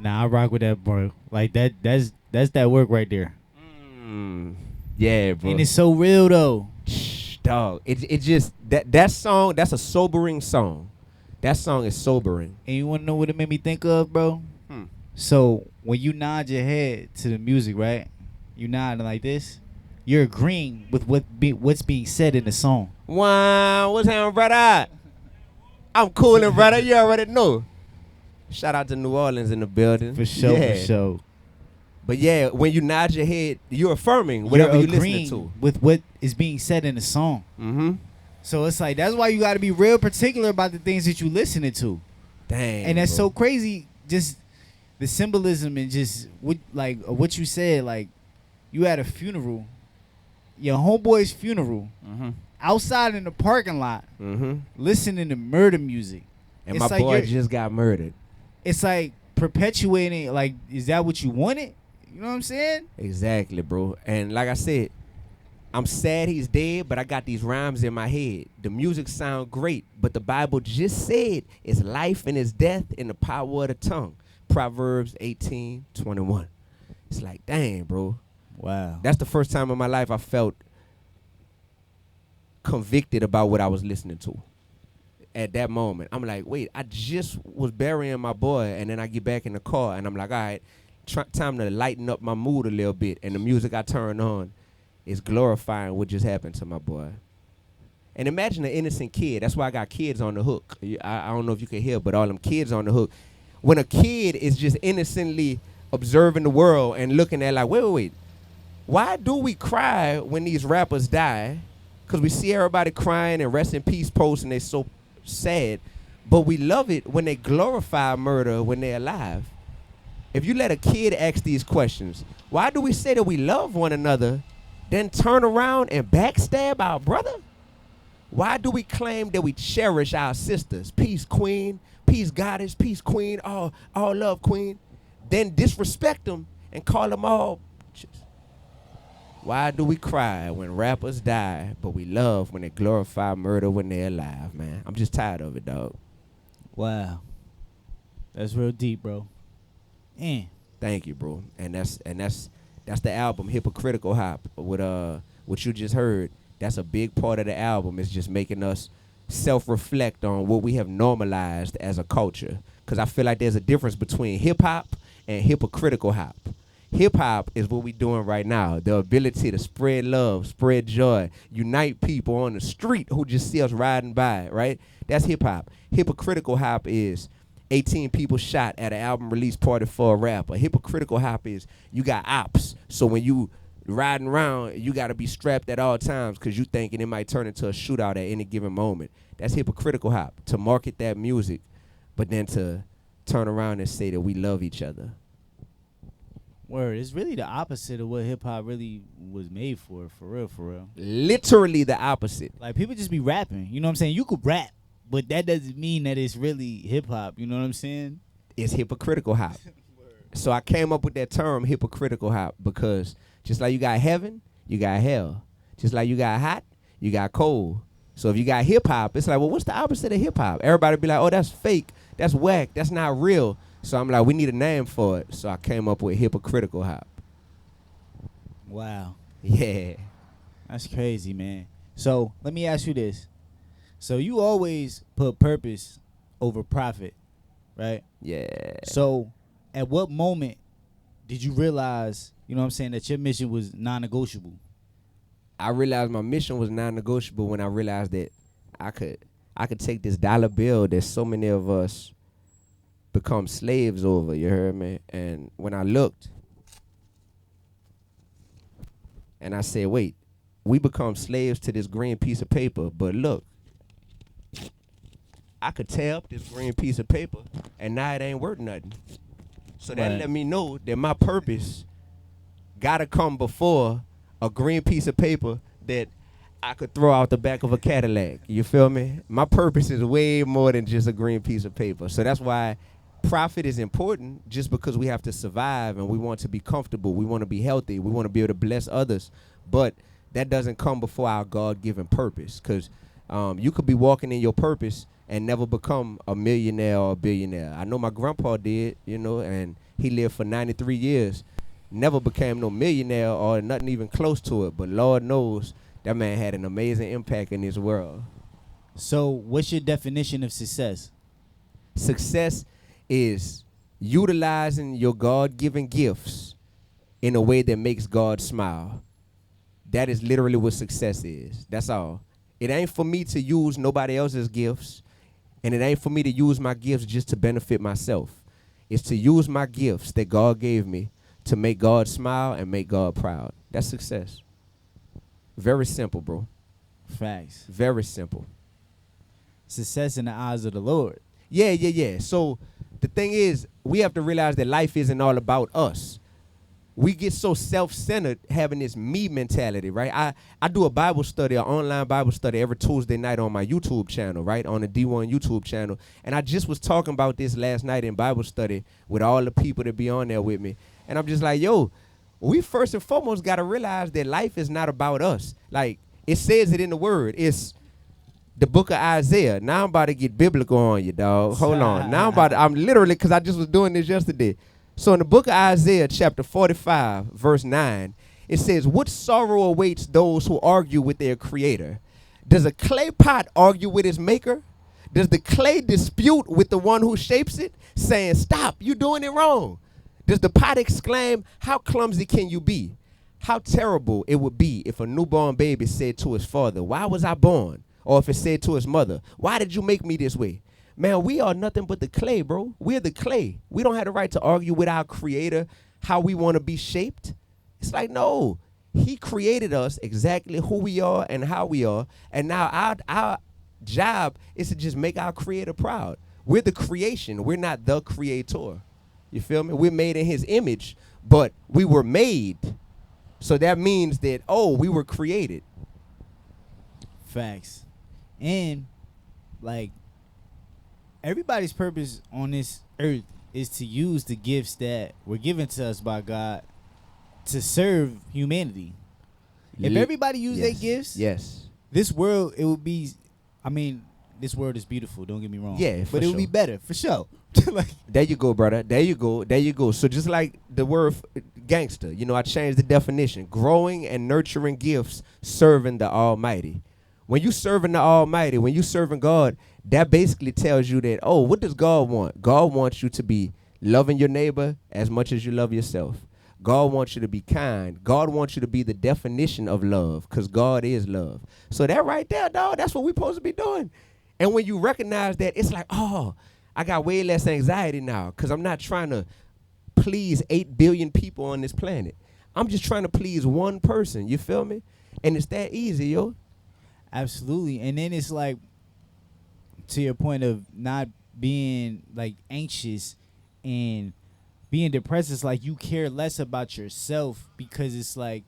Nah, I rock with that, bro. Like that's that work right there. Mm, yeah, And bro. it's so real though. Dog. It just that song. That's a sobering song. That song is sobering. And you wanna know what it made me think of, bro? Hmm. So when you nod your head to the music, right? You nod like this. You're agreeing with what's being said in the song. Wow, what's happening, brother? I'm coolin', brother. You already know. Shout out to New Orleans in the building. For sure, for Yeah. sure. But yeah, when you nod your head, you're affirming You're whatever you're listening agreeing to. with what is being said in the song. Mm-hmm. So it's like that's why you got to be real particular about the things that you listening to. Dang. And that's bro. so crazy. Just the symbolism and just what you said. Like you at a funeral, your homeboy's funeral, Mm-hmm. outside in the parking lot, Mm-hmm. listening to murder music. And It's my like boy just got murdered. It's like perpetuating. Like, is that what you wanted? You know what I'm saying? Exactly, bro. And like I said, I'm sad he's dead, but I got these rhymes in my head. The music sound great, but the Bible just said it's life and it's death in the power of the tongue. Proverbs 18:21. It's like, dang, bro. Wow. That's the first time in my life I felt convicted about what I was listening to. At that moment, I'm like, wait, I just was burying my boy, and then I get back in the car, and I'm like, all right, time to lighten up my mood a little bit, and the music I turn on is glorifying what just happened to my boy. And imagine an innocent kid. That's why I got kids on the hook. I don't know if you can hear, but all them kids on the hook. When a kid is just innocently observing the world and looking at like, wait, why do we cry when these rappers die? Because we see everybody crying and rest in peace posts, and they're so sad, but we love it when they glorify murder when they're alive. If you let a kid ask these questions, why do we say that we love one another, then turn around and backstab our brother? Why do we claim that we cherish our sisters? Peace, queen, peace, goddess, peace, queen, all love, queen, then disrespect them and call them all bitches? Why do we cry when rappers die, but we love when they glorify murder when they're alive, man? I'm just tired of it, dog. Wow. That's real deep, bro. Thank you, bro. And that's the album Hypocritical Hop with what you just heard. That's a big part of the album. Is just making us self-reflect on what we have normalized as a culture. Because I feel like there's a difference between hip-hop and hypocritical hop. Hip-hop is what we're doing right now. The ability to spread love, spread joy, unite people on the street who just see us riding by, right? That's hip-hop. Hypocritical hop is 18 people shot at an album release party for a rapper. Hypocritical hop is you got ops. So when you riding around, you got to be strapped at all times because you thinking it might turn into a shootout at any given moment. That's hypocritical hop, to market that music, but then to turn around and say that we love each other. Word. It's really the opposite of what hip hop really was made for real, for real. Literally the opposite. Like people just be rapping. You know what I'm saying? You could rap, but that doesn't mean that it's really hip hop. You know what I'm saying? It's hypocritical hop. So I came up with that term hypocritical hop because just like you got heaven, you got hell. Just like you got hot, you got cold. So if you got hip hop, it's like, well, what's the opposite of hip hop? Everybody be like, oh, that's fake, that's whack, that's not real. So I'm like, we need a name for it. So I came up with hypocritical hop. Wow. Yeah. That's crazy, man. So let me ask you this. So you always put purpose over profit, right? Yeah. So at what moment did you realize, you know what I'm saying, that your mission was non-negotiable? I realized my mission was non-negotiable when I realized that I could take this dollar bill that so many of us become slaves over, you heard me? And when I looked and I said, wait, we become slaves to this green piece of paper, but look, I could tear up this green piece of paper and now it ain't worth nothing. So that let me know that my purpose gotta come before a green piece of paper that I could throw out the back of a Cadillac. You feel me? My purpose is way more than just a green piece of paper. So that's why profit is important, just because we have to survive and we want to be comfortable. We want to be healthy. We want to be able to bless others. But that doesn't come before our God-given purpose, because you could be walking in your purpose and never become a millionaire or a billionaire. I know my grandpa did, you know, and He lived for 93 years. Never became no millionaire or nothing even close to it. But Lord knows that man had an amazing impact in this world. So, what's your definition of success? Success is utilizing your God-given gifts in a way that makes God smile. That is literally what success is. That's all. It ain't for me to use nobody else's gifts, and it ain't for me to use my gifts just to benefit myself. It's to use my gifts that God gave me to make God smile and make God proud. That's success. Very simple, bro. Facts. Very simple. Success in the eyes of the Lord. Yeah. So the thing is, we have to realize that life isn't all about us. We get so self-centered having this me mentality, right? I do a Bible study, an online Bible study every Tuesday night on my YouTube channel, right? On the Dee-1 YouTube channel. And I just was talking about this last night in Bible study with all the people that be on there with me. And I'm just like, yo, we first and foremost got to realize that life is not about us. Like, it says it in the word. It's the book of Isaiah. Now I'm about to get biblical on you, dog. Hold on. I'm literally, because I just was doing this yesterday. So in the book of Isaiah, chapter 45, verse 9, it says, what sorrow awaits those who argue with their creator? Does a clay pot argue with his maker? Does the clay dispute with the one who shapes it, saying, stop, you're doing it wrong? Does the pot exclaim, how clumsy can you be? How terrible it would be if a newborn baby said to his father, why was I born? Or if it said to his mother, why did you make me this way? Man, we are nothing but the clay, bro. We're the clay. We don't have the right to argue with our creator how we want to be shaped. It's like, no, he created us exactly who we are and how we are. And now our job is to just make our creator proud. We're the creation. We're not the creator. You feel me? We're made in his image, but we were made. So that means that, we were created. Facts. And, like, everybody's purpose on this earth is to use the gifts that were given to us by God to serve humanity. If everybody used their gifts, this world, it would be, this world is beautiful, don't get me wrong. Yeah, but it would be better, for sure. Like, there you go, brother. There you go. So just like the word gangster, I changed the definition. Growing and nurturing gifts, serving the Almighty. When you serving the Almighty, when you serving God, that basically tells you that, what does God want? God wants you to be loving your neighbor as much as you love yourself. God wants you to be kind. God wants you to be the definition of love, because God is love. So that right there, dog, that's what we're supposed to be doing. And when you recognize that, it's like, I got way less anxiety now, because I'm not trying to please 8 billion people on this planet. I'm just trying to please one person. You feel me? And it's that easy, yo. Absolutely. And then it's like, to your point of not being like anxious and being depressed, it's like you care less about yourself because it's like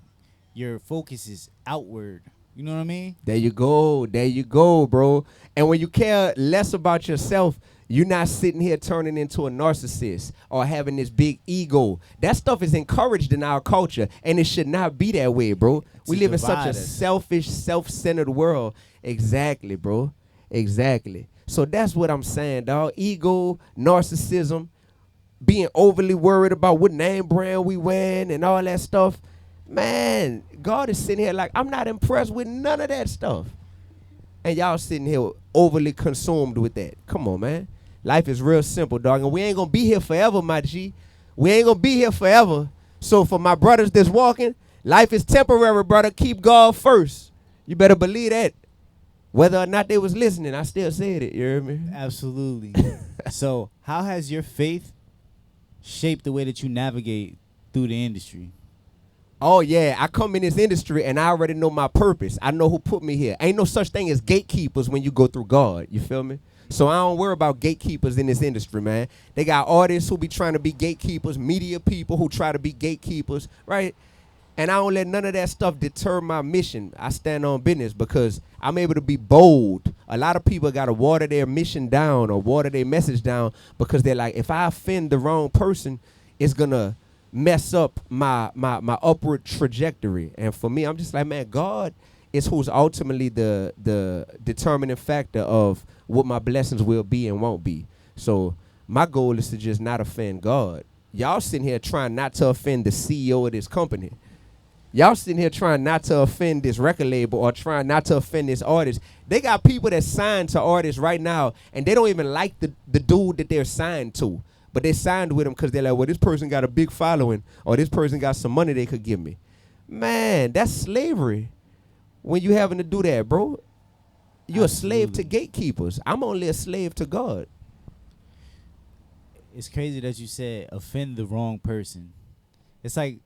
your focus is outward. You know what I mean? There you go, bro. And when you care less about yourself, you're not sitting here turning into a narcissist or having this big ego. That stuff is encouraged in our culture, and it should not be that way, bro. We live in such a selfish, self-centered world. Exactly, bro. Exactly. So that's what I'm saying, dog. Ego, narcissism, being overly worried about what name brand we wearing and all that stuff. Man, God is sitting here like, I'm not impressed with none of that stuff. And y'all sitting here overly consumed with that. Come on, man. Life is real simple, dog. And we ain't going to be here forever, my G. We ain't going to be here forever. So for my brothers that's walking, life is temporary, brother. Keep God first. You better believe that. Whether or not they was listening, I still said it. You hear me? Absolutely. So how has your faith shaped the way that you navigate through the industry? Oh, yeah, I come in this industry and I already know my purpose. I know who put me here. Ain't no such thing as gatekeepers when you go through God. You feel me? So I don't worry about gatekeepers in this industry, man. They got artists who be trying to be gatekeepers, media people who try to be gatekeepers, right? And I don't let none of that stuff deter my mission. I stand on business because I'm able to be bold. A lot of people got to water their mission down or water their message down because they're like, if I offend the wrong person, it's going to mess up my upward trajectory. And for me, I'm just like, man, God is who's ultimately the determining factor of what my blessings will be and won't be. So my goal is to just not offend God. Y'all sitting here trying not to offend the CEO of this company. Y'all sitting here trying not to offend this record label or trying not to offend this artist. They got people that signed to artists right now, and they don't even like the dude that they're signed to. But they signed with him because they're like, well, this person got a big following, or this person got some money they could give me. Man, that's slavery when you having to do that, bro. You're a slave to gatekeepers. I'm only a slave to God. It's crazy that you said offend the wrong person. It's like,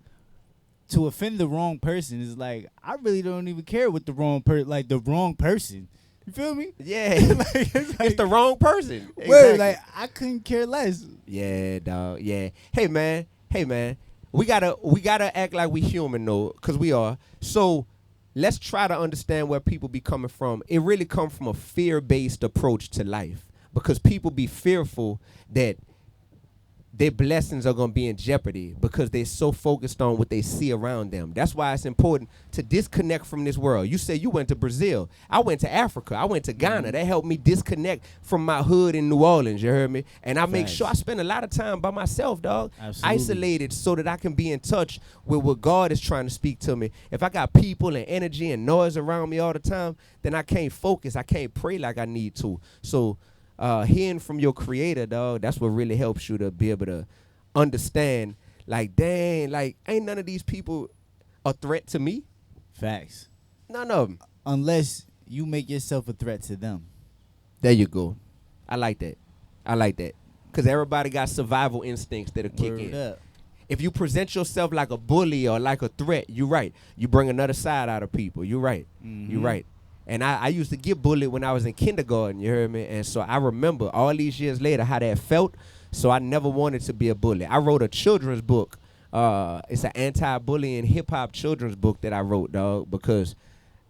to offend the wrong person is like, I really don't even care what the wrong the wrong person. You feel me? Yeah. It's the wrong person. Word, Exactly. like, I couldn't care less. Yeah, dog. Yeah. Hey man. We gotta act like we human though, cause we are. So let's try to understand where people be coming from. It really comes from a fear-based approach to life, because people be fearful that their blessings are going to be in jeopardy because they're so focused on what they see around them. That's why it's important to disconnect from this world. You say you went to Brazil. I went to Africa. I went to Ghana. That helped me disconnect from my hood in New Orleans, you heard me? And I make sure I spend a lot of time by myself, dog. Absolutely. Isolated so that I can be in touch with what God is trying to speak to me. If I got people and energy and noise around me all the time, then I can't focus. I can't pray like I need to. So hearing from your creator, dog, that's what really helps you to be able to understand, like, dang, like, ain't none of these people a threat to me. Facts. None of them. Unless you make yourself a threat to them. There you go. I like that. Because everybody got survival instincts that'll kick in. Up. If you present yourself like a bully or like a threat, you're right. You bring another side out of people. You're right. Mm-hmm. You're right. And I used to get bullied when I was in kindergarten, you heard me? And so I remember all these years later how that felt, so I never wanted to be a bully. I wrote a children's book. It's an anti-bullying hip-hop children's book that I wrote, dog, because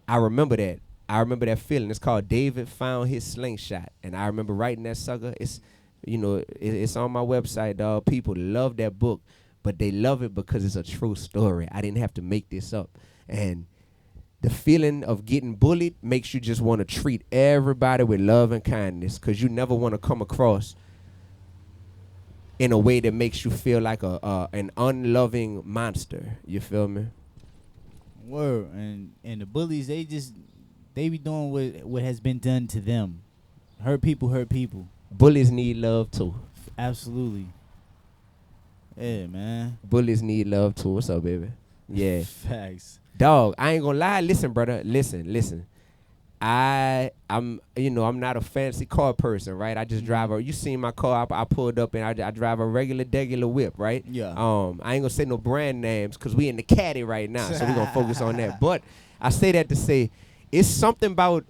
I remember that. I remember that feeling. It's called David Found His Slingshot. And I remember writing that sucker. It's, it's on my website, dog. People love that book, but they love it because it's a true story. I didn't have to make this up. And the feeling of getting bullied makes you just want to treat everybody with love and kindness, because you never want to come across in a way that makes you feel like an unloving monster. You feel me? Word. And the bullies, they be doing what has been done to them. Hurt people. Bullies need love too. Absolutely. Yeah, man. Bullies need love too. What's up, baby? Yeah. Facts. Dog, I ain't gonna lie. Listen, brother. Listen. I'm not a fancy car person, right? I just drive you seen my car, I pulled up and I drive a regular whip, right? Yeah. I ain't gonna say no brand names because we in the caddy right now, so we gonna focus on that. But I say that to say it's something about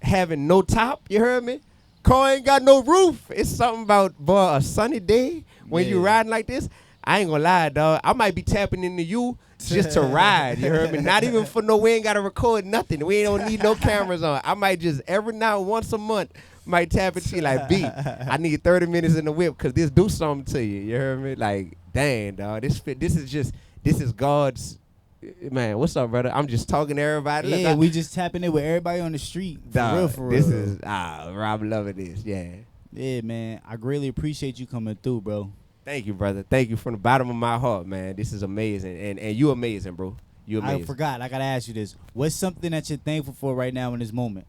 having no top, you heard me? Car ain't got no roof. It's something about, boy, a sunny day when you riding like this. I ain't gonna lie, dog. I might be tapping into you just to ride, you heard me? Not even for we ain't gotta record nothing. We don't need no cameras on. I might just every now and once a month might tap into you like, B, I need 30 minutes in the whip because this do something to you. You heard me? Like, dang, dog. This is God's, man, what's up, brother? I'm just talking to everybody. Yeah, we just tapping in with everybody on the street. For real. This is, Rob loving this, yeah. Yeah, man. I greatly appreciate you coming through, bro. Thank you, brother. Thank you from the bottom of my heart, man. This is amazing. And you amazing, bro. You amazing. I forgot. I got to ask you this. What's something that you're thankful for right now in this moment?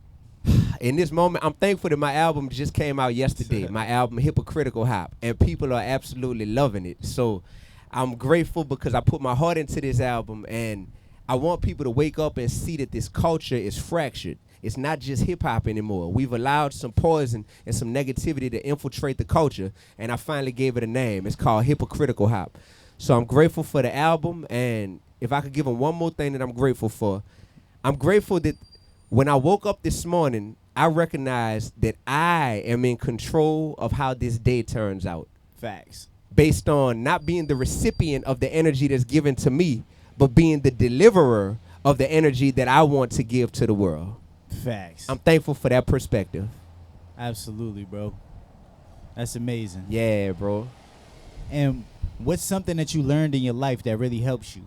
In this moment, I'm thankful that my album just came out yesterday. My album, Hypocritical Hop. And people are absolutely loving it. So I'm grateful because I put my heart into this album. And I want people to wake up and see that this culture is fractured. It's not just hip-hop anymore. We've allowed some poison and some negativity to infiltrate the culture, and I finally gave it a name. It's called Hypocritical Hop. So I'm grateful for the album, and if I could give them one more thing that I'm grateful for, I'm grateful that when I woke up this morning, I recognized that I am in control of how this day turns out. Facts. Based on not being the recipient of the energy that's given to me, but being the deliverer of the energy that I want to give to the world. Facts. I'm thankful for that perspective. Absolutely, bro. That's amazing. Yeah, bro. And what's something that you learned in your life that really helps you?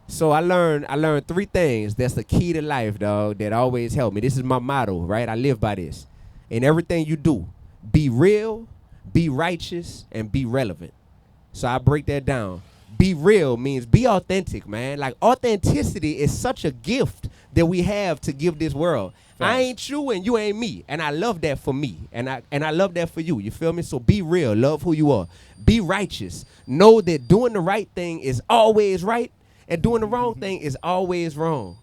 So I learned 3 things that's the key to life, dog, that always help me. This is my motto, right? I live by this. In everything you do, be real, be righteous, and be relevant. So I break that down. Be real means be authentic, man. Like authenticity is such a gift that we have to give this world. I Facts. ain't you and you ain't me, and I love that for me, and I love that for you. You feel me? So be real, love who you are. Be righteous. Know that doing the right thing is always right, and doing the wrong thing is always wrong.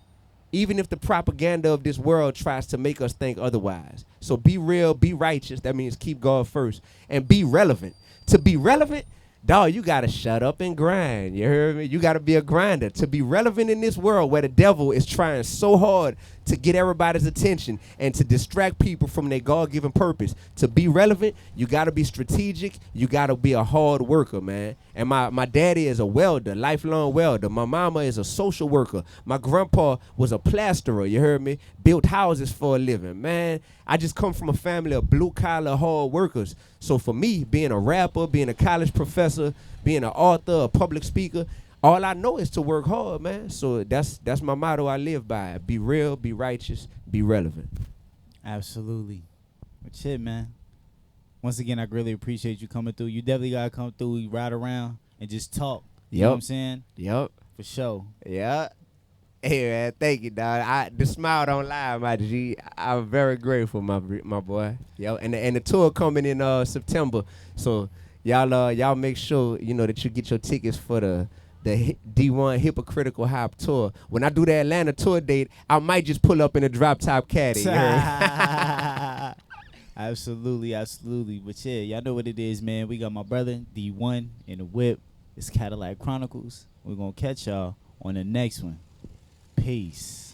Even if the propaganda of this world tries to make us think otherwise. So be real, be righteous. That means keep God first, and be relevant. To be relevant, dog, you gotta shut up and grind. You heard me? You gotta be a grinder to be relevant in this world where the devil is trying so hard to get everybody's attention and to distract people from their God-given purpose. To be relevant, you gotta be strategic. You gotta be a hard worker, man. And my daddy is a welder, lifelong welder. My mama is a social worker. My grandpa was a plasterer. You heard me? Built houses for a living, man. I just come from a family of blue-collar hard workers. So for me, being a rapper, being a college professor, being an author, a public speaker, all I know is to work hard, man. So that's my motto I live by. Be real, be righteous, be relevant. Absolutely. But shit, man. Once again, I really appreciate you coming through. You definitely gotta come through, you ride around and just talk. You know what I'm saying? Yep. For sure. Yeah. Hey man, thank you, dog. The smile don't lie, my G. I'm very grateful, my boy. Yo, and the tour coming in September. So y'all make sure that you get your tickets for the Dee-1 Hypocritical Hop tour. When I do the Atlanta tour date, I might just pull up in a drop top caddy. You heard? Absolutely, absolutely. But yeah, y'all know what it is, man. We got my brother Dee-1 in the whip. It's Cadillac Chronicles. We're gonna catch y'all on the next one. Peace.